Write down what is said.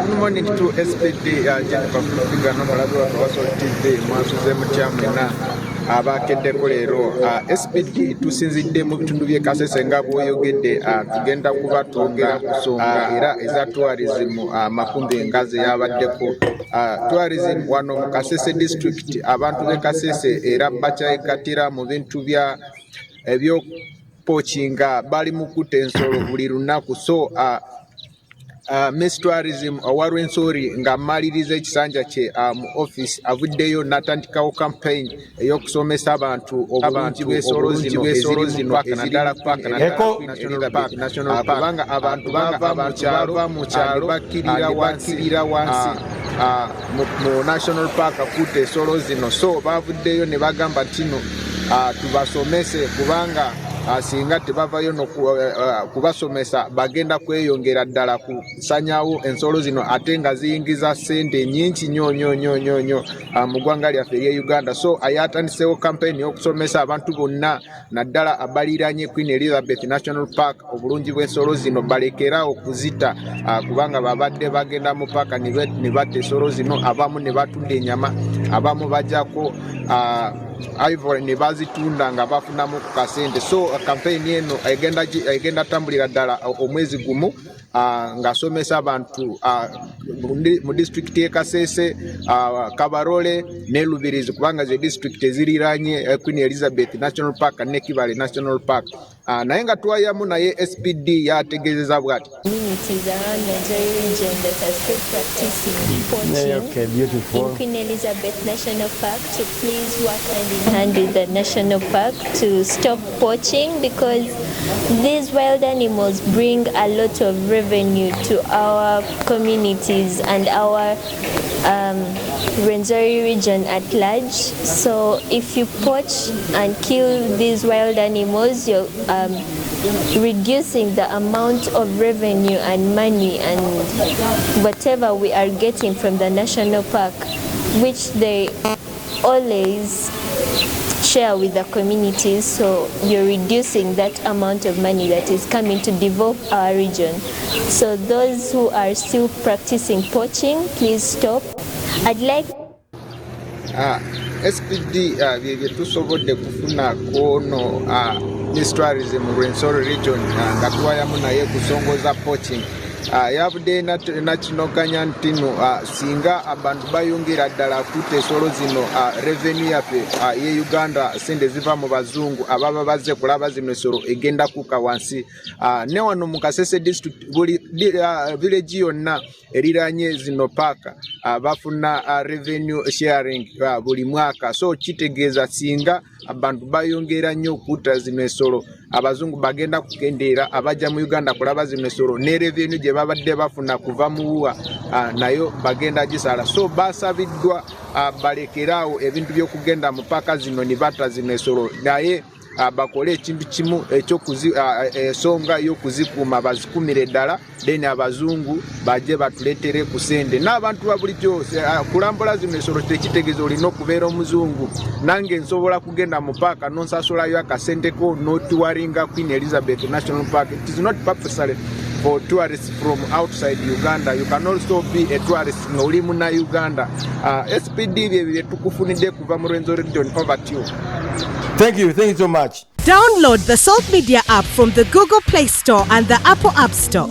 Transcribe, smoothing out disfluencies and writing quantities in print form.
Good morning to SPD Jennifer Figa n'omulabi wano Wasol TV mwasuze mutyamwena abakeddeko leero SPD tusinzidde mu bitundu by'e Kasese nga bw'oyogedde tugenda kuba twogera ku nsonga era eza tourism makumbi engazi yabaddeko tourism wano mu Kasese district abantu b'e Kasese era bakyayekatira mu bintu bya ebyopookinga bali mu kutta ensolo buli lunaku so Miss Tourism Warwensori nga maliriza ekisanja kye mu office avuddeyo natandikawo campaign ey'okusomesa abantu obulungi bw'ensolo zino naddala national park kubanga abantu bava mu kyalo bakkirira wansi mu national park kutta ensolo zino so bavuddeyo ne bagamba tino tubasomese kubanga singa tebavayo kubasomesa bagenda kweyongera ddala kusanyawo ensolo zino ate nga ziyingiza ssente nyingi nnyo mu ggwanga lyaffe ery'e Uganda so ayatandisewo campaign y'okusomesa abantu bonna naddala abaliranye Queen Elizabeth National Park obulungi bw'ensolo zino balekera okuzita kubanga babadde bagenda mu paaka ne batta ensolo zino abamu ne batunda ennyama abamu bajjako ivory ne bazitunda nga bafunamu ku kasente so campaign eno egenda tambulira ddala omwezi gumu ng'asomesa abantu mu district y'e Kasese Kabarole ne Lubirizi kubanga ze district eziriraanye Queen Elizabeth National Park ne Kibale National Park naye nga twayamu naye SPD yategeezeza bw'ati communities around Nigeria region that are still practicing poaching in Queen Elizabeth National Park to please work hand in hand with the national park to stop poaching because these wild animals bring a lot of revenue to our communities and our Rwenzori region at large. So if you poach and kill these wild animals, you're reducing the amount of revenue and money and whatever we are getting from the national park, which they always share with the communities, so you're reducing that amount of money that is coming to develop our region. So those who are still practicing poaching, please stop. I'd like SPD bye tusobodde kufuna kono Miss Tourism Rwenzori region nga twayamu naye kusongoza poaching yavudde nakinokanya ntino singa abantu bayongera ddala kutta ensolo zino revenue yaffe ye Uganda sente ziva mu bazungu ababa bazze kulaba zino ensolo egenda kuka wansi ne wano mu Kasese district buli village yonna eriranye zino paaka bafuna revenue sharing buli mwaka so kitegeeza singa abantu bayongera nnyo okutta zino ensolo abazungu bagenda kukendeera abajja mu Uganda kulaba zino ensolo ne revenue gye babadde bafuna kuva muwa nayo bagenda gisala so basabiddwa balekeraawo ebintu by'okugenda mu paaka zino ne batta zino ensolo naye bakole ekintu kimu ensonga y'okuzikuuma bazikumire ddala then abazungu bajje batuleetere ku sente n'abantu ba bulijjo kulambula zino ensolo tekitegeeza olina okubeera omuzungu nange nsobola kugenda mu paaka nonsasulayo akasenteko n'otuwaringa Queen Elizabeth National Park. It is not purposely for tourists from outside Uganda. You can also be a tourist ng'oli muna Uganda. SPD bye tukufunidde kuva mu Rwenzori region. Over to you. Thank you so much. Download the Salt Media app from the Google Play Store and the Apple App Store.